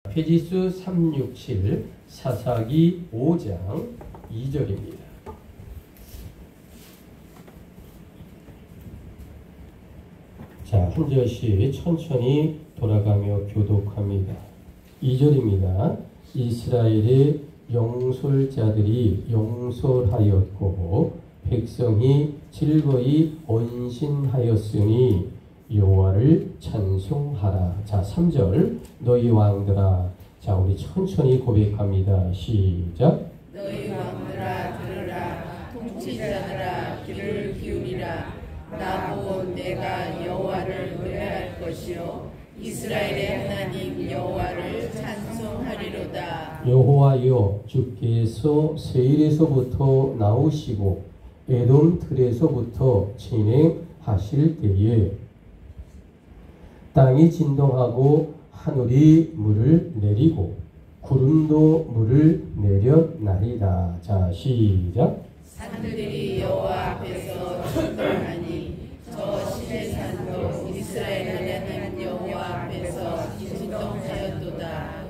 페지수 367 사사기 5장 2절입니다. 자, 한 절씩 천천히 돌아가며 교독합니다. 2절입니다. 이스라엘의 영솔자들이 영솔하였고 백성이 즐거이 언신하였으니 여호와를 찬송하라. 자, 3절 너희 왕들아. 자, 우리 천천히 고백합니다. 시작. 너희 왕들아 들으라. 통치자들아 귀를 기울이라. 나도 내가 여호와를 노래할 것이요 이스라엘의 하나님 여호와를 찬송하리로다. 여호와여 주께서 세일에서부터 나오시고 에돔 들에서부터 진행하실 때에 땅이 진동하고 하늘이 물을 내리고 구름도 물을 내려나리다. 자, 시작. 산들이 여호와 앞에서 진동하니 저 시내산도 이스라엘 하나님 여호와 앞에서 진동하였도다.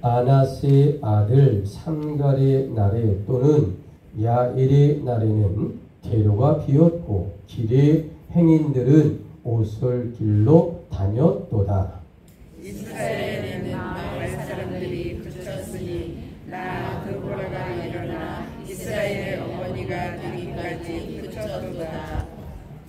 아나스의 아들 삼갈의 날에 또는 야엘의 날에는 대로가 비었고 길의 행인들은 오솔길로 다녔도다. 이스라엘에는 마을 사람들이 그쳤으니 나 그보라 일어나 이스라엘의 어머니가 되기까지 그쳤도다.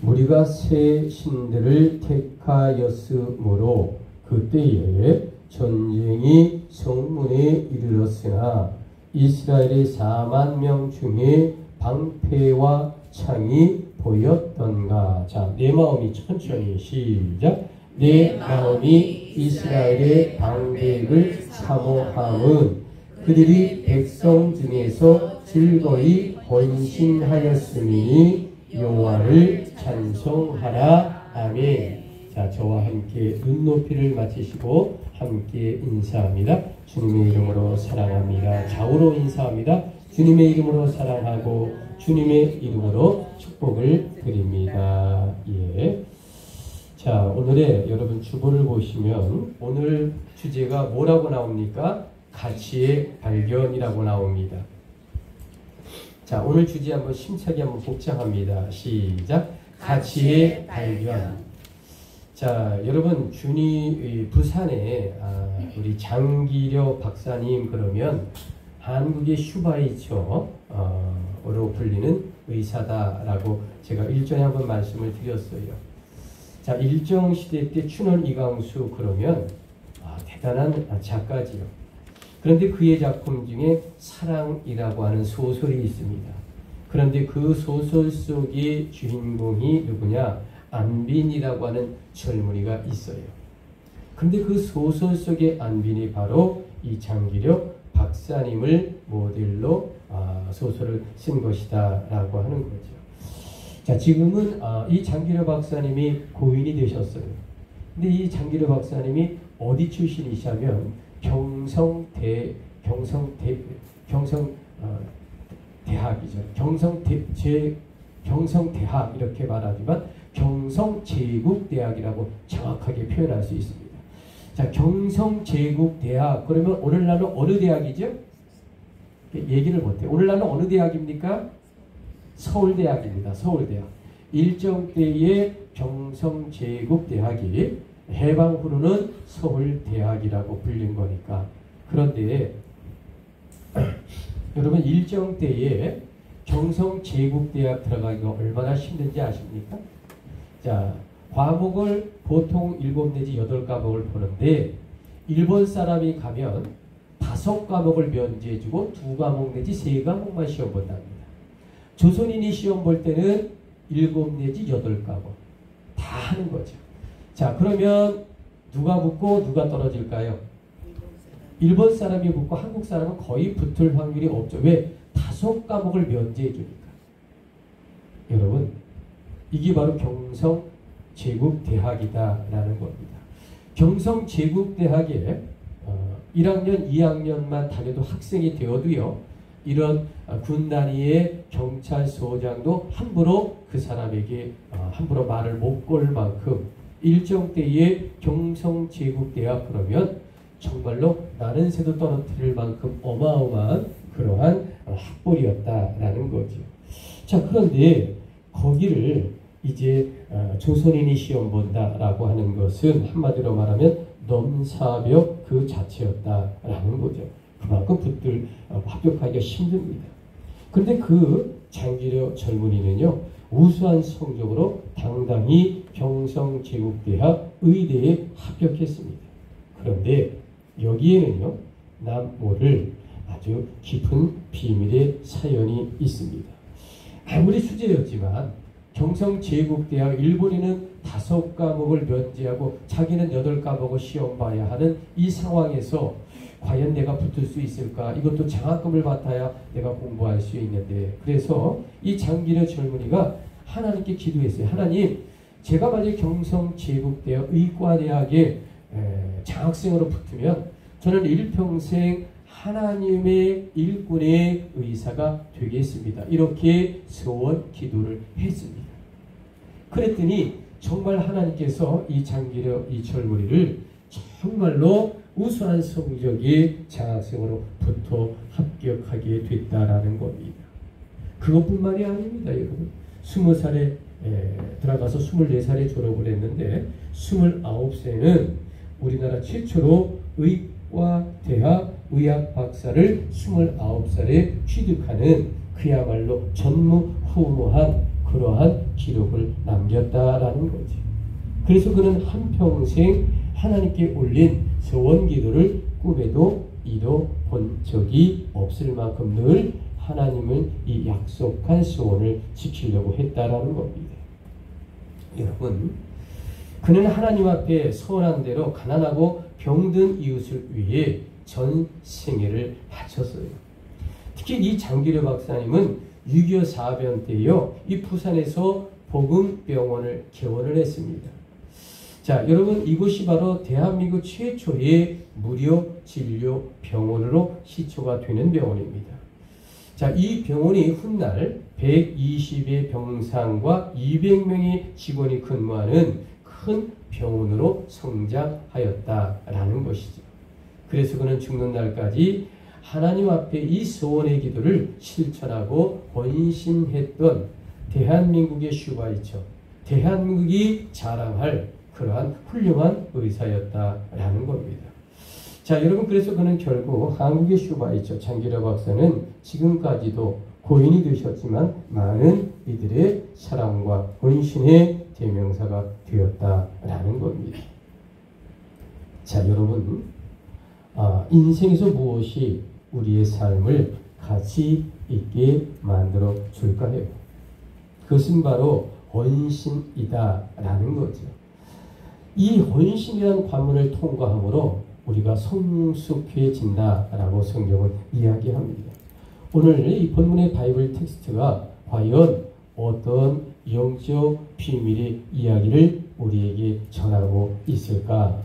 우리가 새 신들을 택하였으므로 그때에 전쟁이 성문에 이르렀으나 이스라엘의 4만 명 중에 방패와 창이 보였던가. 자, 내 마음이 천천히 시작. 내 마음이 이스라엘의 방백을 사모함은 그들이 백성 중에서 즐거이 번신하였으니 여호와를 찬송하라. 아멘. 자, 저와 함께 눈높이를 맞추시고 함께 인사합니다. 주님의 이름으로 사랑합니다. 좌우로 인사합니다. 주님의 이름으로 사랑하고 주님의 이름으로 축복을 드립니다. 예. 자, 오늘의 여러분 주보를 보시면 오늘 주제가 뭐라고 나옵니까? 가치의 발견이라고 나옵니다. 자, 오늘 주제 한번 심차게 한번 복장합니다. 시작. 가치의 발견. 자, 여러분 부산에 우리 장기려 박사님 그러면 한국의 슈바이처로 불리는 의사다라고 제가 일전에 한번 말씀을 드렸어요. 자, 일정시대 때 춘원 이광수 그러면 대단한 작가지요. 그런데 그의 작품 중에 사랑이라고 하는 소설이 있습니다. 그런데 그 소설 속의 주인공이 누구냐? 안빈이라고 하는 젊은이가 있어요. 그런데 그 소설 속의 안빈이 바로 이 장기려 박사님을 모델로 소설을 쓴 것이다 라고 하는 거죠. 자, 지금은 이 장기려 박사님이 고인이 되셨어요. 근데 이 장기려 박사님이 어디 출신이시냐면 경성대학이죠. 경성대학 이렇게 말하지만 경성제국대학이라고 정확하게 표현할 수 있습니다. 자, 경성제국대학 그러면 오늘날은 어느 대학이죠? 얘기를 못해요. 오늘날은 어느 대학입니까? 서울대학입니다. 서울대학. 일정 때의 경성제국대학이 해방 후로는 서울대학이라고 불린 거니까. 그런데 여러분 일정 때에 경성제국대학 들어가기가 얼마나 힘든지 아십니까? 자, 과목을 보통 7 내지 8과목을 보는데 일본 사람이 가면 5과목을 면제해주고 2과목 내지 3과목만 시험 본답니다. 조선인이 시험 볼 때는 7 내지 8과목 다 하는 거죠. 자, 그러면 누가 붙고 누가 떨어질까요? 일본 사람이 붙고 한국 사람은 거의 붙을 확률이 없죠. 왜? 5과목을 면제해 주니까. 여러분, 이게 바로 경성제국대학이다라는 겁니다. 경성제국대학에 1학년, 2학년만 다녀도 학생이 되어도요, 이런 군 단위의 경찰서장도 함부로 그 사람에게 함부로 말을 못 걸 만큼 일정 때의 경성제국대학 그러면 정말로 나는 새도 떨어뜨릴 만큼 어마어마한 그러한 학벌이었다라는 거죠. 자, 그런데 거기를 이제 조선인이 시험 본다라고 하는 것은 한마디로 말하면 넘사벽 그 자체였다라는 거죠. 그만큼 붙들 합격하기가 힘듭니다. 그런데 그 장기려 젊은이는요, 우수한 성적으로 당당히 경성제국대학 의대에 합격했습니다. 그런데 여기에는요, 남 모를 아주 깊은 비밀의 사연이 있습니다. 아무리 수재였지만 경성제국대학 일본인은 5과목을 면제하고 자기는 8과목을 시험 봐야 하는 이 상황에서 과연 내가 붙을 수 있을까? 이것도 장학금을 받아야 내가 공부할 수 있는데, 그래서 이 장기려 젊은이가 하나님께 기도했어요. 하나님, 제가 만약 경성제국대학 의과대학에 장학생으로 붙으면 저는 일평생 하나님의 일꾼의 의사가 되겠습니다. 이렇게 소원 기도를 했습니다. 그랬더니 정말 하나님께서 이 장기려 이 젊은이를 정말로 우수한 성적의 장학생으로 붙어 합격하게 됐다라는 겁니다. 그것뿐만이 아닙니다, 여러분. 20살에 들어가서 24살에 졸업을 했는데 29세는 우리나라 최초로 의과대학 의학 박사를 29살에 취득하는 그야말로 전무후무한 그러한 기록을 남겼다라는 거지. 그래서 그는 한평생 하나님께 올린 소원 기도를 꿈에도 이도 본 적이 없을 만큼 늘 하나님은 이 약속한 소원을 지키려고 했다라는 겁니다. 여러분, 그는 하나님 앞에 소원한 대로 가난하고 병든 이웃을 위해 전 생애를 바쳤어요. 특히 이 장기려 박사님은 6.25 사변 때요, 이 부산에서 복음병원을 개원을 했습니다. 자, 여러분, 이곳이 바로 대한민국 최초의 무료 진료 병원으로 시초가 되는 병원입니다. 자, 이 병원이 훗날 120의 병상과 200명의 직원이 근무하는 큰 병원으로 성장하였다라는 것이죠. 그래서 그는 죽는 날까지 하나님 앞에 이 소원의 기도를 실천하고 헌신했던 대한민국의 슈바이처, 대한민국이 자랑할 그러한 훌륭한 의사였다라는 겁니다. 자, 여러분, 그래서 그는 결국 한국의 슈바이처 장기려 박사는 지금까지도 고인이 되셨지만 많은 이들의 사랑과 헌신의 대명사가 되었다라는 겁니다. 자, 여러분, 인생에서 무엇이 우리의 삶을 가치 있게 만들어 줄까요? 그것은 바로 헌신이다라는 거죠. 이 헌신이라는 관문을 통과함으로 우리가 성숙해진다라고 성경은 이야기합니다. 오늘 이 본문의 바이블 텍스트가 과연 어떤 영적 비밀의 이야기를 우리에게 전하고 있을까?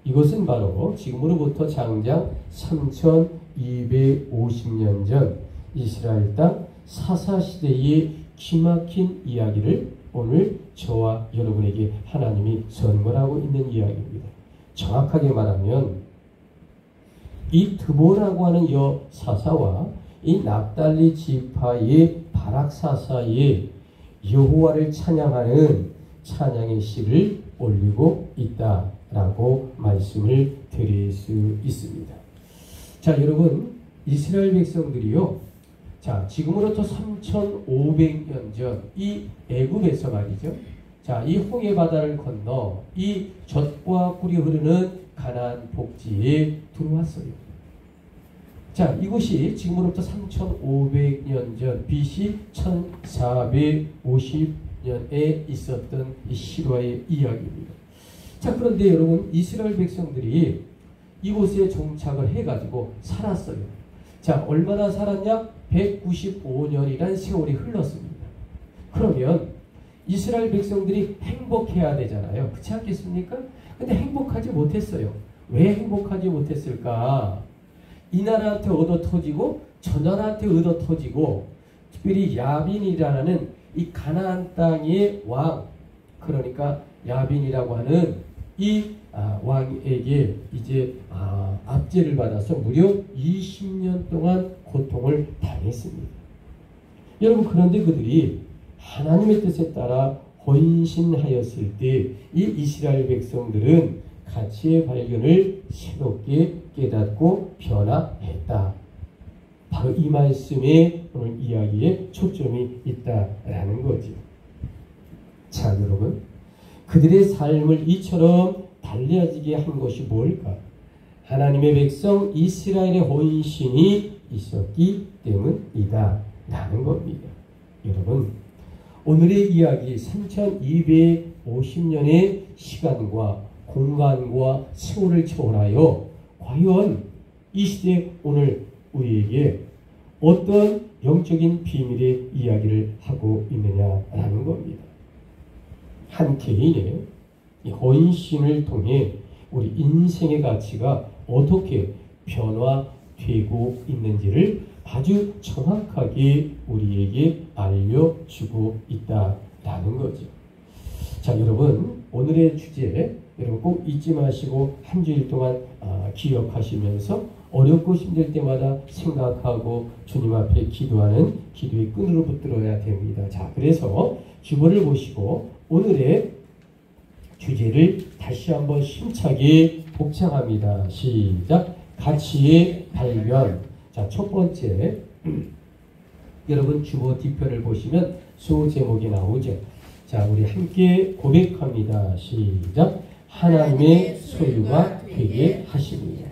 이것은 바로 지금으로부터 장장 3250년 전 이스라엘 땅 사사시대의 기막힌 이야기를 오늘 저와 여러분에게 하나님이 선물하고 있는 이야기입니다. 정확하게 말하면 이 드보라고 하는 여사사와 이 납달리 지파의 바락 사사의 여호와를 찬양하는 찬양의 시를 올리고 있다라고 말씀을 드릴 수 있습니다. 자, 여러분, 이스라엘 백성들이요, 자, 지금으로부터 3500년 전 이 애굽에서 말이죠. 자, 이 홍해 바다를 건너 이 젖과 꿀이 흐르는 가나안 복지에 들어왔어요. 자, 이곳이 지금으로부터 3500년 전 BC 1450년에 있었던 이 실화의 이야기입니다. 자, 그런데 여러분, 이스라엘 백성들이 이곳에 정착을 해가지고 살았어요. 자, 얼마나 살았냐? 195년이란 세월이 흘렀습니다. 그러면 이스라엘 백성들이 행복해야 되잖아요. 그렇지 않겠습니까? 근데 행복하지 못했어요. 왜 행복하지 못했을까? 이 나라한테 얻어 터지고 저 나라한테 얻어 터지고, 특별히 야빈이라는 이 가나안 땅의 왕, 그러니까 야빈이라고 하는 이 왕에게 이제 압제를 받아서 무려 20년 동안 고통을 당했습니다. 여러분, 그런데 그들이 하나님의 뜻에 따라 헌신하였을 때 이 이스라엘 백성들은 가치의 발견을 새롭게 깨닫고 변화했다. 바로 이 말씀에 오늘 이야기에 초점이 있다라는 거죠. 자, 여러분, 그들의 삶을 이처럼 달라지게 한 것이 뭘까? 하나님의 백성 이스라엘의 헌신이 있었기 때문이다 라는 겁니다. 여러분, 오늘의 이야기 3250년의 시간과 공간과 세월을 초월하여 과연 이 시대 오늘 우리에게 어떤 영적인 비밀의 이야기를 하고 있느냐라는 겁니다. 한 개인의 헌신을 통해 우리 인생의 가치가 어떻게 변화되고 있는지를 아주 정확하게 우리에게 알려주고 있다라는 거죠. 자, 여러분, 오늘의 주제 여러분 꼭 잊지 마시고 한 주일 동안 기억하시면서 어렵고 힘들 때마다 생각하고 주님 앞에 기도하는 기도의 끈으로 붙들어야 됩니다. 자, 그래서 주보를 보시고 오늘의 주제를 다시 한번 힘차게 복창합니다. 시작. 가치의 발견. 자, 첫 번째, 여러분 주보 뒤편을 보시면 수 제목이 나오죠. 자, 우리 함께 고백합니다. 시작. 하나님의 소유가 되게 하십니다.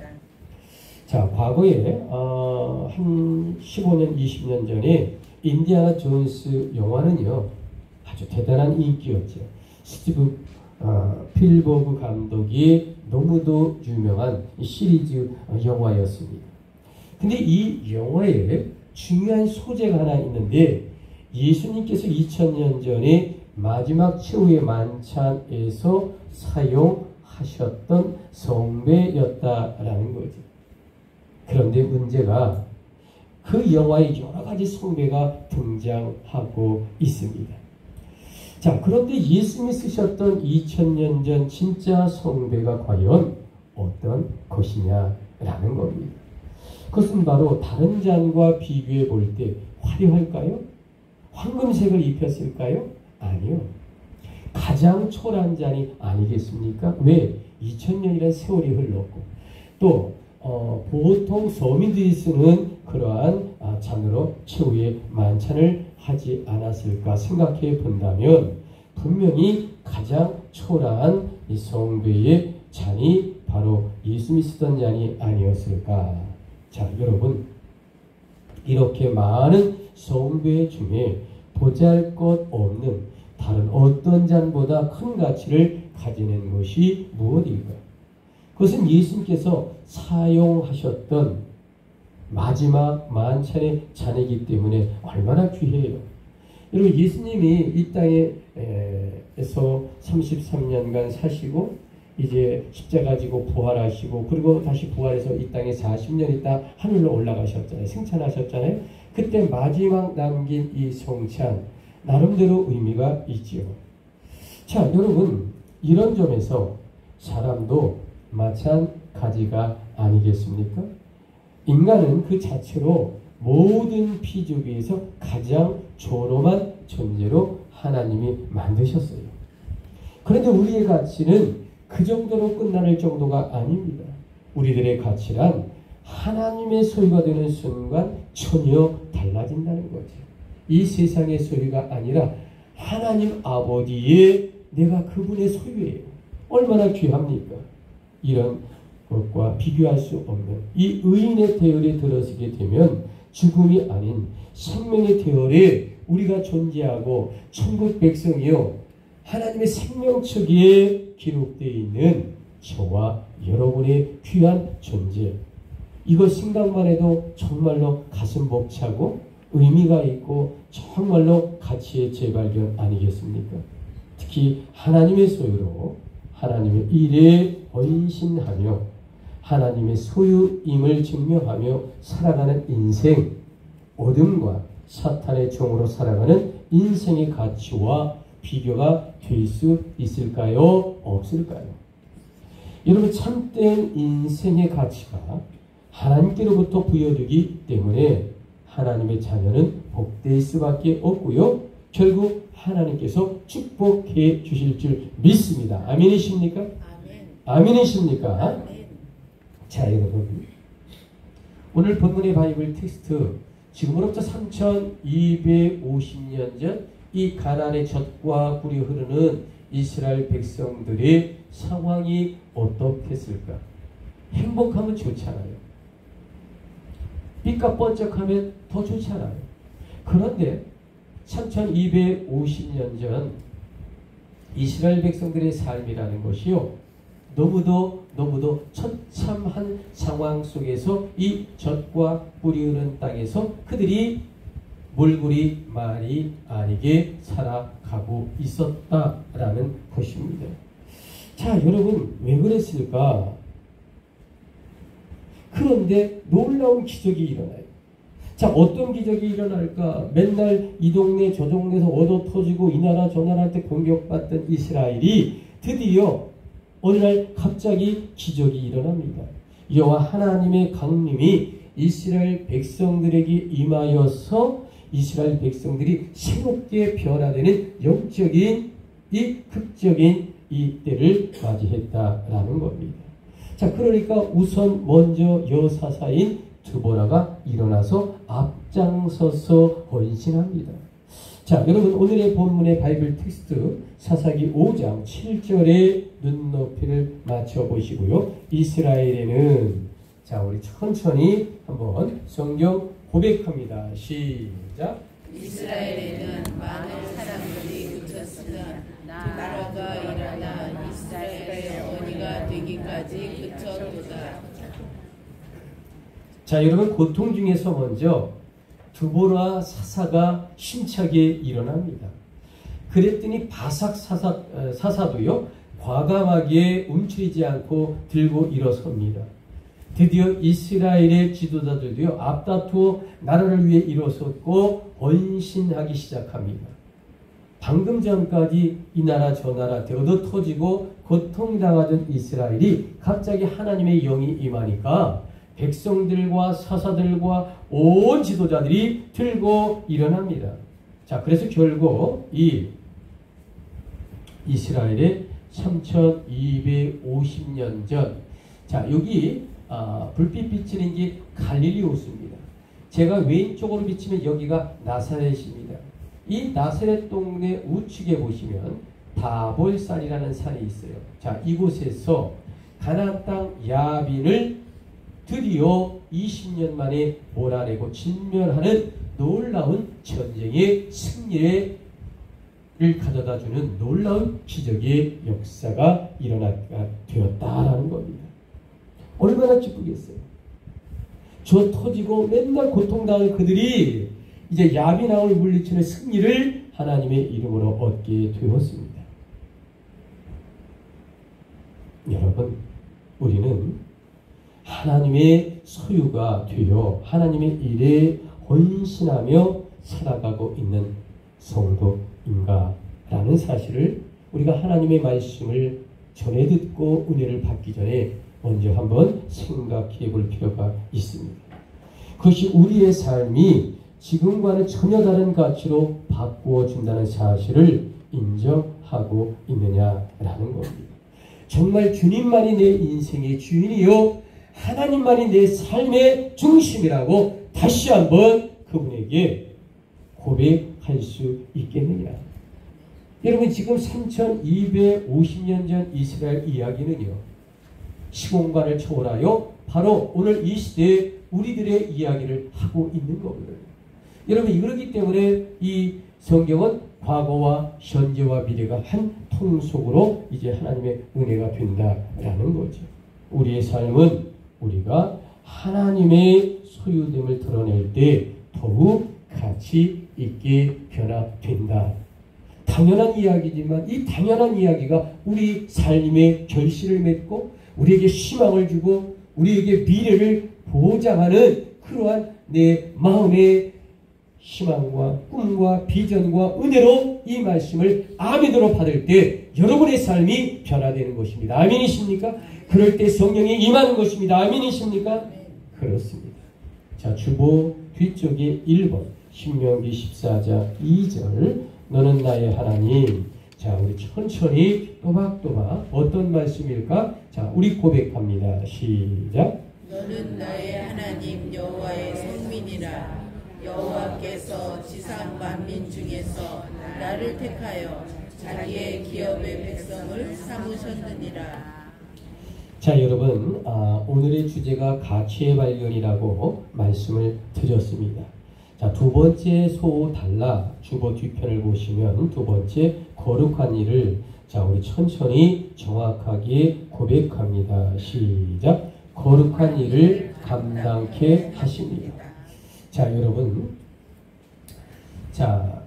자, 과거에 한 15년, 20년 전에 인디아나 존스 영화는요 아주 대단한 인기였죠. 스티브 필버그 감독이 너무도 유명한 시리즈 영화였습니다. 근데 이 영화에 중요한 소재가 하나 있는데 예수님께서 2000년 전에 마지막 최후의 만찬에서 사용하셨던 성배였다라는 거죠. 그런데 문제가 그 영화에 여러 가지 성배가 등장하고 있습니다. 자, 그런데 예수님이 쓰셨던 2000년 전 진짜 성배가 과연 어떤 것이냐라는 겁니다. 그것은 바로 다른 잔과 비교해 볼 때 화려할까요? 황금색을 입혔을까요? 아니요. 가장 초라한 잔이 아니겠습니까? 왜? 2000년이라는 세월이 흘렀고 또 보통 서민들이 쓰는 그러한 잔으로 최후의 만찬을 하지 않았을까 생각해 본다면 분명히 가장 초라한 이 성배의 잔이 바로 예수님이 쓰던 잔이 아니었을까. 자, 여러분, 이렇게 많은 성배 중에 보잘것없는 다른 어떤 잔보다 큰 가치를 가지는 것이 무엇일까? 그것은 예수님께서 사용하셨던 마지막 만찬의 잔이기 때문에 얼마나 귀해요. 여러분, 예수님이 이 땅에서 33년간 사시고 이제 십자가 지고 부활하시고 그리고 다시 부활해서 이 땅에 40년 있다 하늘로 올라가셨잖아요. 승천하셨잖아요. 그때 마지막 남긴 이 성찬 나름대로 의미가 있지요. 자, 여러분, 이런 점에서 사람도 마찬가지가 아니겠습니까? 인간은 그 자체로 모든 피조기에서 가장 존엄한 존재로 하나님이 만드셨어요. 그런데 우리의 가치는 그 정도로 끝나는 정도가 아닙니다. 우리들의 가치란 하나님의 소유가 되는 순간 전혀 달라진다는 거죠. 이 세상의 소유가 아니라 하나님 아버지의 내가 그분의 소유예요. 얼마나 귀합니까? 이런 것과 비교할 수 없는 이 의인의 대열에 들어서게 되면 죽음이 아닌 생명의 대열에 우리가 존재하고 천국 백성이요 하나님의 생명책에 기록되어 있는 저와 여러분의 귀한 존재, 이거 생각만 해도 정말로 가슴 벅차고 의미가 있고 정말로 가치의 재발견 아니겠습니까? 특히 하나님의 소유로 하나님의 일에 헌신하며 하나님의 소유임을 증명하며 살아가는 인생, 어둠과 사탄의 종으로 살아가는 인생의 가치와 비교가 될 수 있을까요? 없을까요? 여러분 참된 인생의 가치가 하나님께로부터 부여되기 때문에 하나님의 자녀는 복될 수밖에 없고요. 결국 하나님께서 축복해 주실 줄 믿습니다. 아멘이십니까? 아멘이십니까? 아멘. 자, 여러분 오늘 본문의 바이블 텍스트 지금으로부터 3250년 전 이 가나안의 젖과 꿀이 흐르는 이스라엘 백성들의 상황이 어떻겠을까? 행복하면 좋잖아요. 빛과 번쩍하면 더 좋잖아요. 그런데 3250년 전 이스라엘 백성들의 삶이라는 것이요, 너무도 처참한 상황 속에서 이 젖과 꿀이 흐르는 땅에서 그들이 물고기 말이 아니게 살아가고 있었다라는 것입니다. 자, 여러분 왜 그랬을까? 그런데 놀라운 기적이 일어나요. 자, 어떤 기적이 일어날까? 맨날 이 동네 저 동네에서 얻어 터지고 이 나라 저 나라한테 공격받던 이스라엘이 드디어 어느 날 갑자기 기적이 일어납니다. 여호와 하나님의 강림이 이스라엘 백성들에게 임하여서 이스라엘 백성들이 새롭게 변화되는 영적인 이 극적인 이 때를 맞이했다라는 겁니다. 자, 그러니까 우선 먼저 여사사인 드보라가 일어나서 앞장서서 헌신합니다. 자, 여러분 오늘의 본문의 바이블 텍스트 사사기 5장 7절에 눈높이를 맞춰보시고요. 이스라엘에는, 자, 우리 천천히 한번 성경 고백합니다. 시작. 이스라엘에는 많은 사람들이 그쳤으나 나라가 일어나 이스라엘의 어머니가 되기까지 그쳤도다. 자, 여러분 고통 중에서 먼저 드보라 사사가 힘차게 일어납니다. 그랬더니 바삭 사사도요 과감하게 움츠리지 않고 들고 일어섭니다. 드디어 이스라엘의 지도자들도요 앞다투어 나라를 위해 일어섰고 헌신하기 시작합니다. 방금 전까지 이 나라 저 나라 얻어 터지고 고통당하던 이스라엘이 갑자기 하나님의 영이 임하니까 백성들과 사사들과 온 지도자들이 들고 일어납니다. 자, 그래서 결국 이 이스라엘의 3250년 전, 자, 여기 불빛 비치는 게 갈릴리 호수입니다. 제가 왼쪽으로 비치면 여기가 나사렛입니다. 이 나사렛 동네 우측에 보시면 다볼산이라는 산이 있어요. 자, 이곳에서 가나안 땅 야빈을 드디어 20년 만에 몰아내고 진멸하는 놀라운 전쟁의 승리를 가져다주는 놀라운 기적의 역사가 되었다라는 겁니다. 얼마나 기쁘겠어요. 저 터지고 맨날 고통당하는 그들이 이제 야빈왕을 물리치는 승리를 하나님의 이름으로 얻게 되었습니다. 여러분, 우리는 하나님의 소유가 되어 하나님의 일에 헌신하며 살아가고 있는 성도인가라는 사실을 우리가 하나님의 말씀을 전해 듣고 은혜를 받기 전에 먼저 한번 생각해 볼 필요가 있습니다. 그것이 우리의 삶이 지금과는 전혀 다른 가치로 바꾸어 준다는 사실을 인정하고 있느냐라는 겁니다. 정말 주님만이 내 인생의 주인이요 하나님만이 내 삶의 중심이라고 다시 한번 그분에게 고백할 수 있겠느냐. 여러분, 지금 3250년 전 이스라엘 이야기는요 시공간을 초월하여 바로 오늘 이 시대에 우리들의 이야기를 하고 있는 겁니다. 여러분, 그렇기 때문에 이 성경은 과거와 현재와 미래가 한 통속으로 이제 하나님의 은혜가 된다라는 거죠. 우리의 삶은 우리가 하나님의 소유됨을 드러낼 때 더욱 가치 있게 변화된다. 당연한 이야기지만 이 당연한 이야기가 우리 삶의 결실을 맺고 우리에게 희망을 주고 우리에게 미래를 보장하는 그러한 내 마음의 희망과 꿈과 비전과 은혜로 이 말씀을 아멘으로 받을 때 여러분의 삶이 변화되는 것입니다. 아멘이십니까? 그럴 때 성령이 임하는 것입니다. 아멘이십니까? 그렇습니다. 자, 주보 뒤쪽에 1번 신명기 14장 2절 너는 나의 하나님. 자, 우리 천천히 또박또박 어떤 말씀일까? 자, 우리 고백합니다. 시작. 너는 나의 하나님 여호와의 성민이라. 여호와께서 지상 만민 중에서 나를 택하여 자기의 기업의 백성을 삼으셨느니라. 자, 여러분, 오늘의 주제가 가치의 발견이라고 말씀을 드렸습니다. 자, 두 번째 소 달라 주보 뒤편을 보시면 두 번째 거룩한 일을 자, 우리 천천히 정확하게 고백합니다. 시작. 거룩한 일을 감당케 하십니다. 자, 여러분, 자,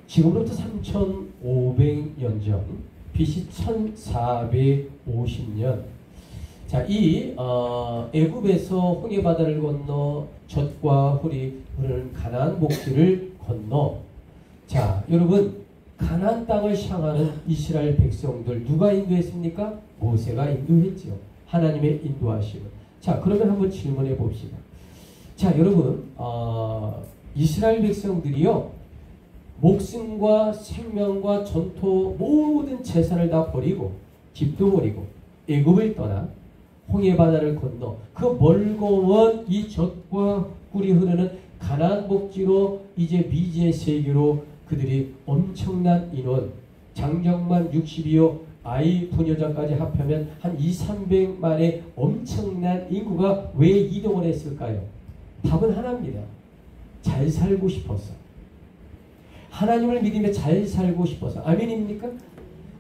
지금부터 3,500년 전 BC 1450년 자, 이 애굽에서 홍해 바다를 건너 젖과 꿀이 흐르는 가나안 복지를 건너 자, 여러분 가나안 땅을 향하는 이스라엘 백성들 누가 인도했습니까? 모세가 인도했지요. 하나님의 인도하심을. 자, 그러면 한번 질문해 봅시다. 자, 여러분 이스라엘 백성들이요 목숨과 생명과 전토 모든 재산을 다 버리고 집도 버리고 애굽을 떠나 홍해 바다를 건너 그 멀고 먼 이 젖과 꿀이 흐르는 가나안 복지로 이제 미지의 세계로 그들이 엄청난 인원 장정만 60이요 아이 부녀자까지 합하면 한 200~300만의 엄청난 인구가 왜 이동을 했을까요? 답은 하나입니다. 잘 살고 싶어서. 하나님을 믿으며 잘 살고 싶어서. 아멘입니까?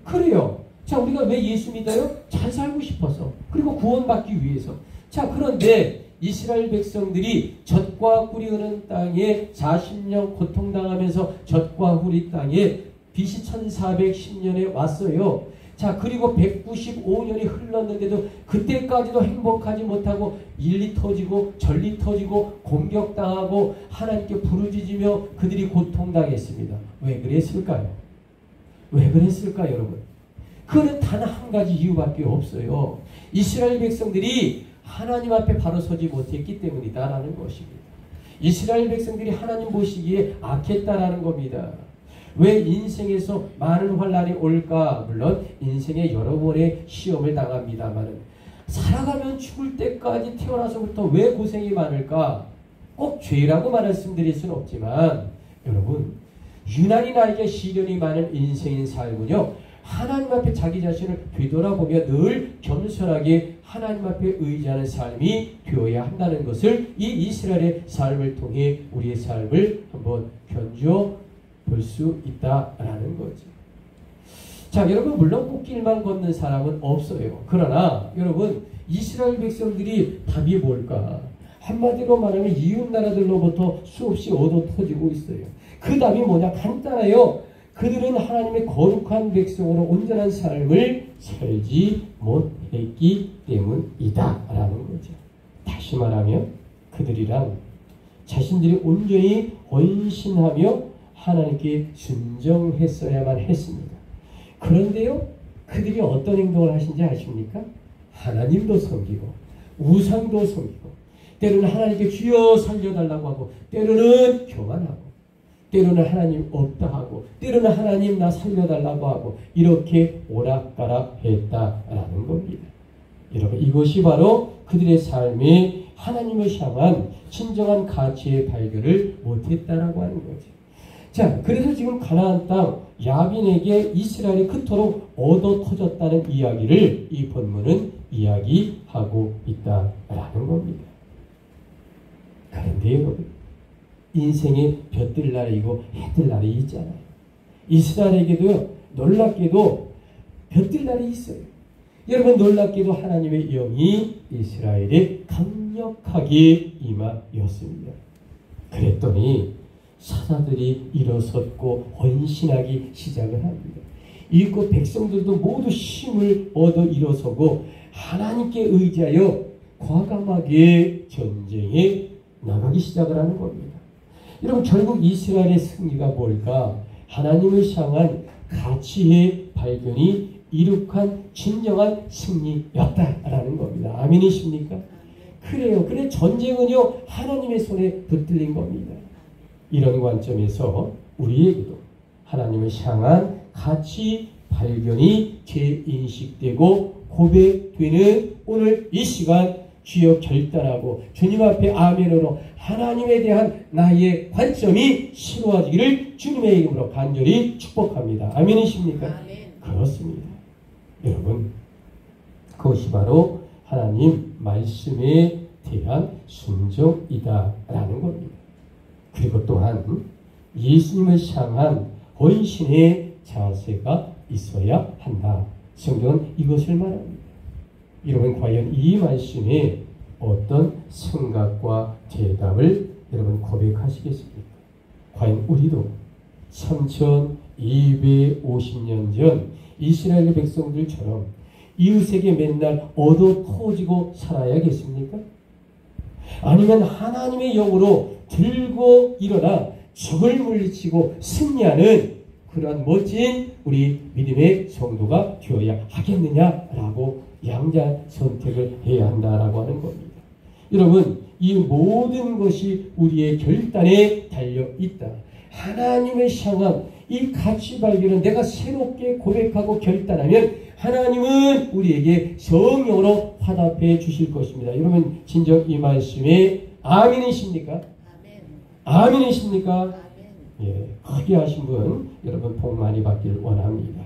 그래요. 자, 우리가 왜 예수 믿어요? 잘 살고 싶어서. 그리고 구원받기 위해서. 자, 그런데 이스라엘 백성들이 젖과 꿀이 흐르는 땅에 40년 고통당하면서 젖과 꿀이 땅에 BC 1410년에 왔어요. 자, 그리고 195년이 흘렀는데도 그때까지도 행복하지 못하고 일이 터지고 전리 터지고 공격당하고 하나님께 부르짖으며 그들이 고통당했습니다. 왜 그랬을까요? 왜 그랬을까요, 여러분? 그는 단 한 가지 이유밖에 없어요. 이스라엘 백성들이 하나님 앞에 바로 서지 못했기 때문이다라는 것입니다. 이스라엘 백성들이 하나님 보시기에 악했다라는 겁니다. 왜 인생에서 많은 환난이 올까? 물론 인생에 여러 번의 시험을 당합니다만 살아가면 죽을 때까지 태어나서부터 왜 고생이 많을까? 꼭 죄라고 말씀드릴 수는 없지만 여러분 유난히 나에게 시련이 많은 인생인 삶은요 하나님 앞에 자기 자신을 되돌아보며 늘 겸손하게 하나님 앞에 의지하는 삶이 되어야 한다는 것을 이 이스라엘의 삶을 통해 우리의 삶을 한번 견주어 볼 수 있다라는 거죠. 자, 여러분 물론 꽃길만 걷는 사람은 없어요. 그러나 여러분 이스라엘 백성들이 답이 뭘까? 한마디로 말하면 이웃 나라들로부터 수없이 얻어 터지고 있어요. 그 답이 뭐냐? 간단해요. 그들은 하나님의 거룩한 백성으로 온전한 삶을 살지 못했기 때문이다 라는 거죠. 다시 말하면 그들이란 자신들이 온전히 헌신하며 하나님께 순종했어야만 했습니다. 그런데요, 그들이 어떤 행동을 하신지 아십니까? 하나님도 섬기고 우상도 섬기고 때로는 하나님께 주여 살려달라고 하고 때로는 교만하고 때로는 하나님 없다 하고 때로는 하나님 나 살려달라고 하고 이렇게 오락가락 했다라는 겁니다. 여러분 이것이 바로 그들의 삶에 하나님을 향한 진정한 가치의 발견을 못했다라고 하는 거죠. 자, 그래서 지금 가나안 땅 야빈에게 이스라엘이 그토록 얻어 터졌다는 이야기를 이 본문은 이야기하고 있다라는 겁니다. 그런데 여러분 인생에 볕들 날이고 해뜰 날이 있잖아요. 이스라엘에게도 놀랍게도 볕들 날이 있어요. 여러분 놀랍게도 하나님의 영이 이스라엘에 강력하게 임하였습니다. 그랬더니 사자들이 일어섰고 헌신하기 시작을 합니다. 이웃 백성들도 모두 힘을 얻어 일어서고 하나님께 의지하여 과감하게 전쟁에 나가기 시작을 하는 겁니다. 여러분 결국 이스라엘의 승리가 뭘까? 하나님을 향한 가치의 발견이 이룩한 진정한 승리였다라는 겁니다. 아멘이십니까? 그래요. 그래 전쟁은요 하나님의 손에 붙들린 겁니다. 이런 관점에서 우리에게도 하나님을 향한 가치 발견이 재인식되고 고백되는 오늘 이 시간 주여 결단하고 주님 앞에 아멘으로 하나님에 대한 나의 관점이 새로워지기를 주님의 이름으로 간절히 축복합니다. 아멘이십니까? 아멘. 그렇습니다. 여러분 그것이 바로 하나님 말씀에 대한 순종이다라는 겁니다. 그리고 또한 예수님을 향한 헌신의 자세가 있어야 한다. 성경은 이것을 말합니다. 여러분 과연 이 말씀에 어떤 생각과 대답을 여러분 고백하시겠습니까? 과연 우리도 3250년 전 이스라엘 백성들처럼 이웃에게 맨날 얻어 터지고 살아야겠습니까? 아니면 하나님의 영으로 들고 일어나 적을 물리치고 승리하는 그러한 멋진 우리 믿음의 성도가 되어야 하겠느냐라고 양자 선택을 해야 한다라고 하는 겁니다. 여러분 이 모든 것이 우리의 결단에 달려 있다. 하나님을 향한 이 가치 발견은 내가 새롭게 고백하고 결단하면 하나님은 우리에게 성령으로 화답해 주실 것입니다. 여러분 진정 이 말씀에 아멘이십니까? 아멘. 아멘이십니까? 아멘. 예, 크게 하신 분 여러분 복 많이 받기를 원합니다.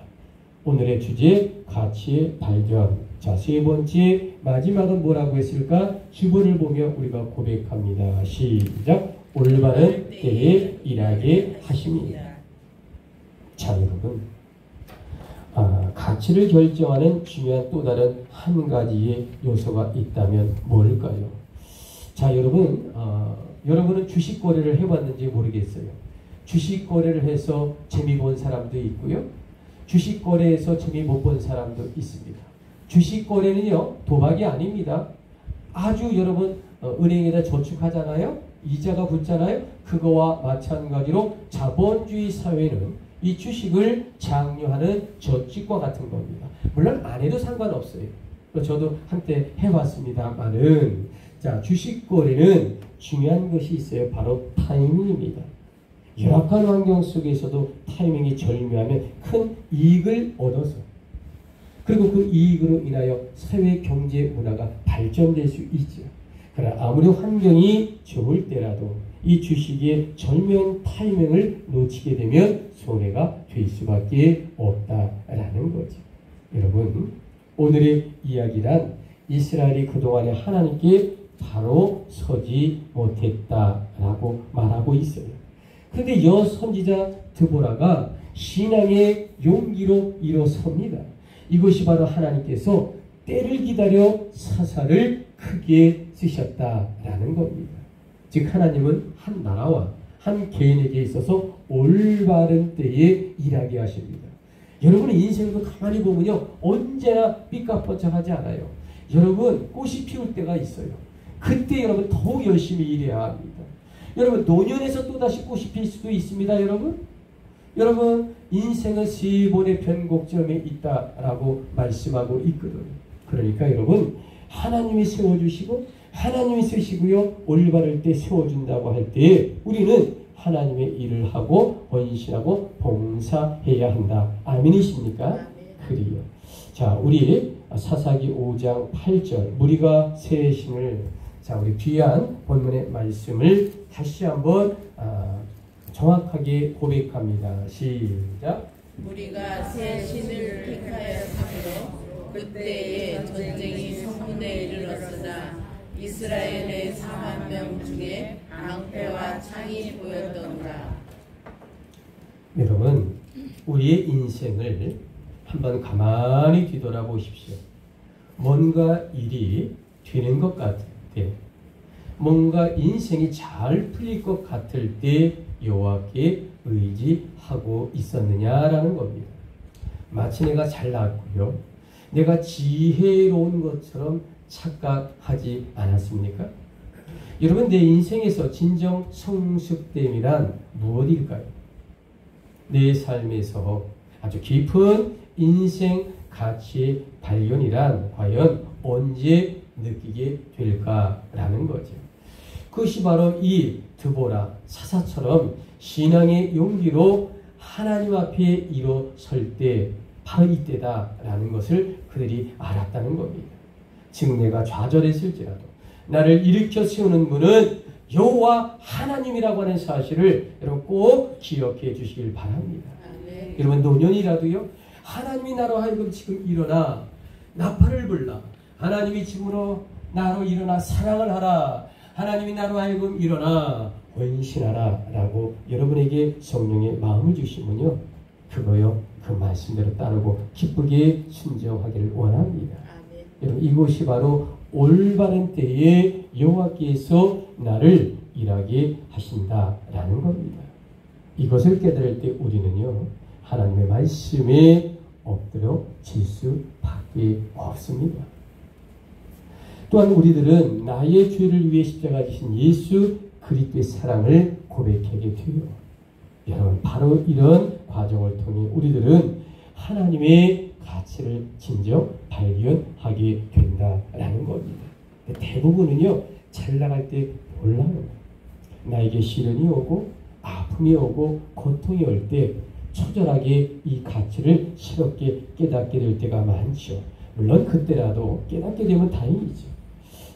오늘의 주제 가치의 발견. 자, 세 번째 마지막은 뭐라고 했을까? 주보를 보며 우리가 고백합니다. 시작. 올바른 때에 일하게 하십니다. 자, 여러분 가치를 결정하는 중요한 또 다른 한 가지의 요소가 있다면 뭘까요? 자, 여러분 여러분은 주식 거래를 해봤는지 모르겠어요. 주식 거래를 해서 재미 본 사람도 있고요. 주식 거래에서 재미 못 본 사람도 있습니다. 주식 거래는요 도박이 아닙니다. 아주 여러분 은행에다 저축하잖아요. 이자가 붙잖아요. 그거와 마찬가지로 자본주의 사회는 이 주식을 장려하는 저축과 같은 겁니다. 물론 안 해도 상관없어요. 저도 한때 해봤습니다만은 자 주식 거래는 중요한 것이 있어요. 바로 타이밍입니다. 열악한 환경 속에서도 타이밍이 절묘하면 큰 이익을 얻어서 그리고 그 이익으로 인하여 사회 경제 문화가 발전될 수 있죠. 그러나 아무리 환경이 좋을 때라도 이 주식의 절묘한 타이밍을 놓치게 되면 손해가 될 수밖에 없다라는 거죠. 여러분 오늘의 이야기란 이스라엘이 그동안에 하나님께 바로 서지 못했다라고 말하고 있어요. 그런데 여선지자 드보라가 신앙의 용기로 일어섭니다. 이것이 바로 하나님께서 때를 기다려 사사를 크게 쓰셨다라는 겁니다. 즉 하나님은 한 나라와 한 개인에게 있어서 올바른 때에 일하게 하십니다. 여러분의 인생도 가만히 보면요 언제나 삐까뻔쩍하지 않아요. 여러분 꽃이 피울 때가 있어요. 그때 여러분 더욱 열심히 일해야 합니다. 여러분 노년에서 또다시 꽃이 필 수도 있습니다. 여러분 인생은 세 번의 변곡점에 있다라고 말씀하고 있거든요. 그러니까 여러분 하나님이 세워주시고 하나님이 쓰시고요 올바를 때 세워준다고 할 때 우리는 하나님의 일을 하고 헌신하고 봉사해야 한다. 아멘이십니까? 아멘. 그리요. 자 우리 사사기 5장 8절 무리가 새 신을 자 우리 귀한 본문의 말씀을 다시 한번 정확하게 고백합니다. 시작. 우리가 새 신을 택하여 삼으로 그때에 전쟁이 성문에 이르렀으나 이스라엘의 4만 명 중에 낭패와 창이 보였던가. 여러분 우리의 인생을 한번 가만히 뒤돌아보십시오. 뭔가 일이 되는 것 같을 때 뭔가 인생이 잘 풀릴 것 같을 때 여호와께 의지하고 있었느냐라는 겁니다. 마치 내가 잘났고요. 내가 지혜로운 것처럼 착각하지 않았습니까? 여러분 내 인생에서 진정 성숙됨이란 무엇일까요? 내 삶에서 아주 깊은 인생 가치 발견이란 과연 언제 느끼게 될까라는 거죠. 그것이 바로 이 드보라 사사처럼 신앙의 용기로 하나님 앞에 일어설 때 바로 이때다라는 것을 그들이 알았다는 겁니다. 지금 내가 좌절했을지라도 나를 일으켜 세우는 분은 여호와 하나님이라고 하는 사실을 여러분 꼭 기억해 주시길 바랍니다. 네. 여러분 노년이라도요, 하나님이 나로 하여금 지금 일어나 나팔을 불라, 하나님이 지금으로 나로 일어나 사랑을 하라, 하나님이 나로 하여금 일어나 헌신하라 라고 여러분에게 성령의 마음을 주시면요, 그거요 그 말씀대로 따르고 기쁘게 순종하기를 원합니다. 아멘. 여러분 이것이 바로 올바른 때에 여호와께서 나를 일하게 하신다라는 겁니다. 이것을 깨달을 때 우리는요, 하나님의 말씀에 엎드려 질 수밖에 없습니다. 또한 우리들은 나의 죄를 위해 십자가 지신 예수 그리스도의 사랑을 고백하게 돼요. 여러분 바로 이런 과정을 통해 우리들은 하나님의 가치를 진정 발견하게 된다라는 겁니다. 대부분은요, 잘 나갈 때 몰라요. 나에게 시련이 오고 아픔이 오고 고통이 올 때 처절하게 이 가치를 새롭게 깨닫게 될 때가 많죠. 물론 그때라도 깨닫게 되면 다행이죠.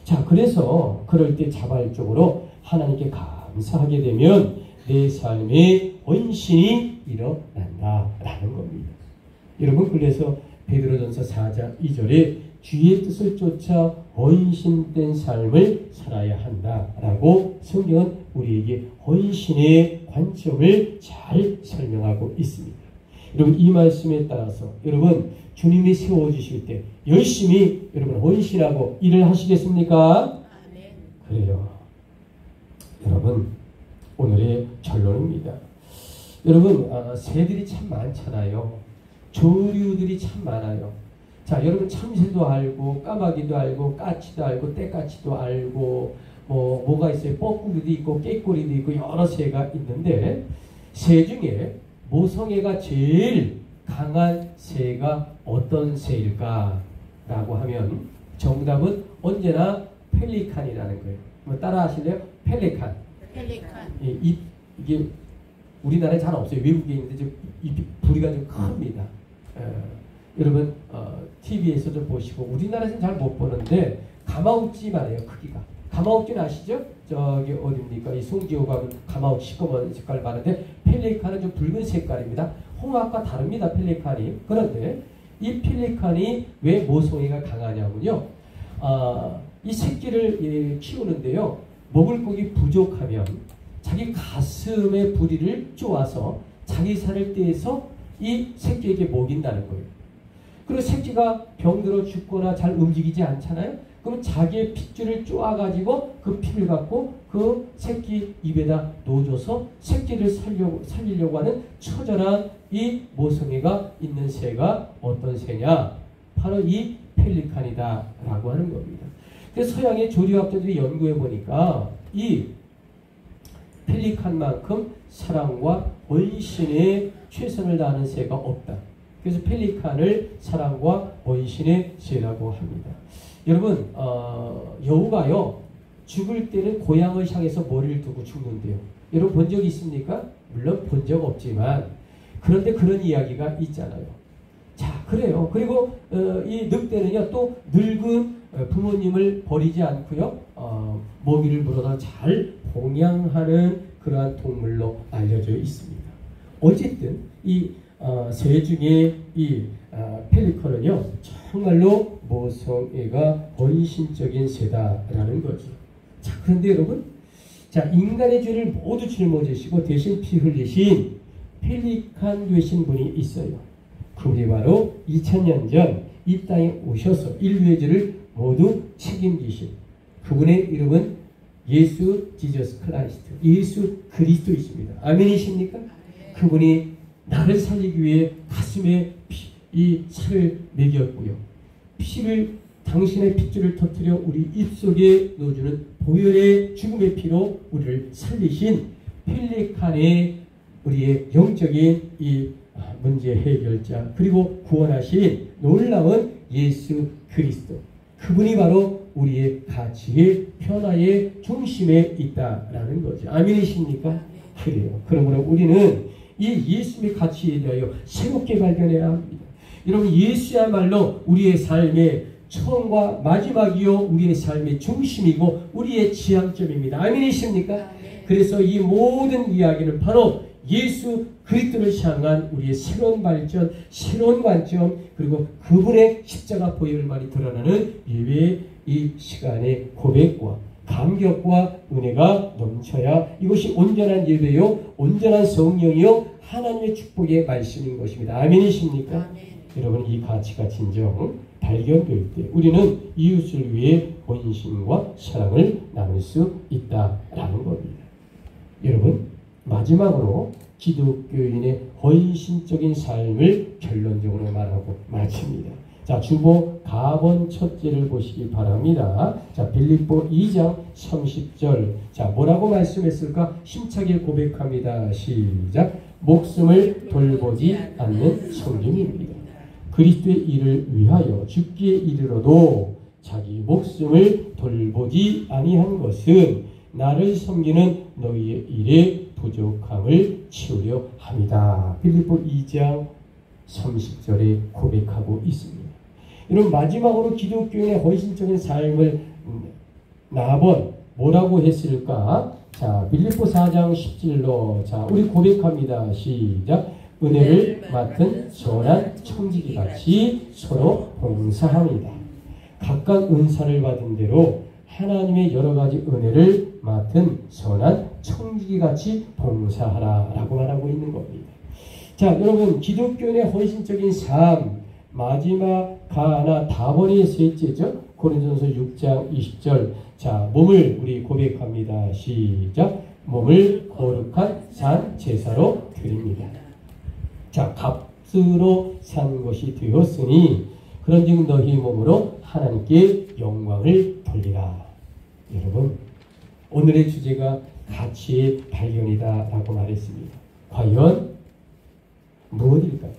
자, 그래서 그럴 때 자발적으로 하나님께 감사하게 되면 내 삶에 헌신이 일어난다라는 겁니다. 여러분 그래서 베드로전서 4장 2절에 주의 뜻을 쫓아 헌신된 삶을 살아야 한다라고 성경은 우리에게 헌신의 관점을 잘 설명하고 있습니다. 여러분 이 말씀에 따라서 여러분 주님이 세워주실 때 열심히 여러분 헌신하고 일을 하시겠습니까? 아멘. 그래요. 여러분 오늘의 결론입니다. 여러분 새들이 참 많잖아요. 조류들이 참 많아요. 자, 여러분 참새도 알고 까마귀도 알고 까치도 알고 떼까치도 알고 뭐가 있어요? 뻐꾸기도 있고 깨꼬리도 있고 여러 새가 있는데 새 중에 모성애가 제일 강한 새가 어떤 새일까? 라고 하면 정답은 언제나 펠리칸이라는 거예요. 한번 따라 하실래요? 펠리칸. 펠리칸. 이게 우리나라에 잘 없어요. 외국에 있는데 좀 부리가 좀 큽니다. 여러분 TV에서 좀 보시고 우리나라에서는 잘 못 보는데 가마우찌만 해요. 크기가. 가마우찌는 아시죠? 저기 어딥니까? 이 송지호가 가마우찌 시꺼먼 색깔 많은데 펠리칸은 좀 붉은 색깔입니다. 홍학과 다릅니다. 펠리칸이. 그런데 이 펠리칸이 왜 모성애가 강하냐면요. 이 새끼를 키우는데요. 먹을 고기 부족하면 자기 가슴에 부리를 쪼아서 자기 살을 떼서 이 새끼에게 먹인다는 거예요. 그리고 새끼가 병들어 죽거나 잘 움직이지 않잖아요. 그럼 자기의 핏줄을 쪼아가지고 그 피를 갖고 그 새끼 입에다 넣어줘서 새끼를 살리려고 하는 처절한 이 모성애가 있는 새가 어떤 새냐? 바로 이 펠리칸이다 라고 하는 겁니다. 그래서 서양의 조류학자들이 연구해 보니까 이 펠리칸만큼 사랑과 헌신에 최선을 다하는 새가 없다. 그래서 펠리칸을 사랑과 헌신의 새라고 합니다. 여러분 여우가요 죽을 때는 고향을 향해서 머리를 두고 죽는데요. 여러분 본 적 있습니까? 물론 본 적 없지만 그런데 그런 이야기가 있잖아요. 자, 그래요. 그리고 이 늑대는요 또 늙은 부모님을 버리지 않고요 먹이를 물어다 잘 봉양하는 그러한 동물로 알려져 있습니다. 어쨌든 이 새 중에 이 펠리컨은요 정말로 모성애가 헌신적인 새다라는 거죠. 자, 그런데 여러분, 자 인간의 죄를 모두 짊어지시고 대신 피 흘리신 펠리칸 되신 분이 있어요. 그분이 바로 2000년 전 이 땅에 오셔서 인류의 죄를 모두 책임지신 그분의 이름은 예수 지저스 크라이스트, 예수 그리스도이십니다. 아멘이십니까? 그분이 나를 살리기 위해 가슴에 이 살을 매겼고요. 피를 당신의 핏줄을 터뜨려 우리 입속에 넣어주는 보혈의 죽음의 피로 우리를 살리신 펠리칸의 우리의 영적인 이 문제 해결자 그리고 구원하신 놀라운 예수 그리스도, 그분이 바로 우리의 가치의 변화의 중심에 있다라는 거죠. 아멘이십니까? 그래요. 그러므로 우리는 이 예수의 가치에 대하여 새롭게 발견해야 합니다. 여러분, 예수야말로 우리의 삶의 처음과 마지막이요, 우리의 삶의 중심이고 우리의 지향점입니다. 아멘이십니까? 그래서 이 모든 이야기는 바로 예수 그리스도를 향한 우리의 새로운 발전, 새로운 관점, 그리고 그분의 십자가 보혈을 많이 드러나는 예배의 이 시간의 고백과 감격과 은혜가 넘쳐야 이것이 온전한 예배요, 온전한 성령이요, 하나님의 축복의 말씀인 것입니다. 아멘이십니까? 아멘. 여러분, 이 가치가 진정 발견될 때 우리는 이웃을 위해 헌신과 사랑을 나눌 수 있다라는 겁니다. 여러분, 마지막으로 기독교인의 헌신적인 삶을 결론적으로 말하고 마칩니다. 자, 주보 가번 첫째를 보시기 바랍니다. 자, 빌립보 2장 30절. 자, 뭐라고 말씀했을까? 힘차게 고백합니다. 시작. 목숨을 돌보지 않는 성김입니다. 그리스도의 일을 위하여 죽기에 이르러도 자기 목숨을 돌보지 아니한 것은 나를 섬기는 너희의 일에 부족함을 채우려 합니다. 빌립보 2장 30절에 고백하고 있습니다. 여러분, 마지막으로 기독교인의 헌신적인 삶을 나번 뭐라고 했을까? 자, 빌립보 4장 10절로 자, 우리 고백합니다. 시작. 은혜를 맡은 선한 청지기 같이 서로 봉사합니다. 각각 은사를 받은 대로 하나님의 여러 가지 은혜를 맡은 선한 청지기 같이 봉사하라 라고 말하고 있는 겁니다. 자, 여러분, 기독교인의 헌신적인 삶 마지막 가나 다번의 셋째죠. 고린도전서 6장 20절. 자, 몸을 우리 고백합니다. 시작. 몸을 거룩한 산 제사로 드립니다. 자, 값으로 산 것이 되었으니 그런즉 너희 몸으로 하나님께 영광을 돌리라. 여러분, 오늘의 주제가 가치의 발견이다 라고 말했습니다. 과연 무엇일까요?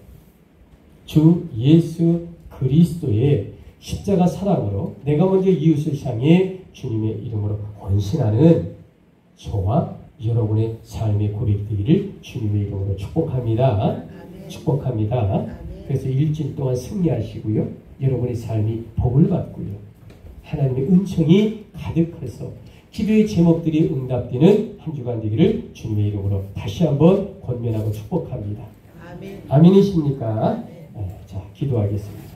주 예수 그리스도의 십자가 사랑으로 내가 먼저 이웃을 향해 주님의 이름으로 헌신하는 저와 여러분의 삶의 고백되기를 주님의 이름으로 축복합니다. 아멘. 축복합니다. 아멘. 그래서 일주일 동안 승리하시고요, 여러분의 삶이 복을 받고요, 하나님의 은총이 가득해서 기도의 제목들이 응답되는 한 주간 되기를 주님의 이름으로 다시 한번 권면하고 축복합니다. 아멘. 아멘이십니까? 아멘. 자, 기도하겠습니다.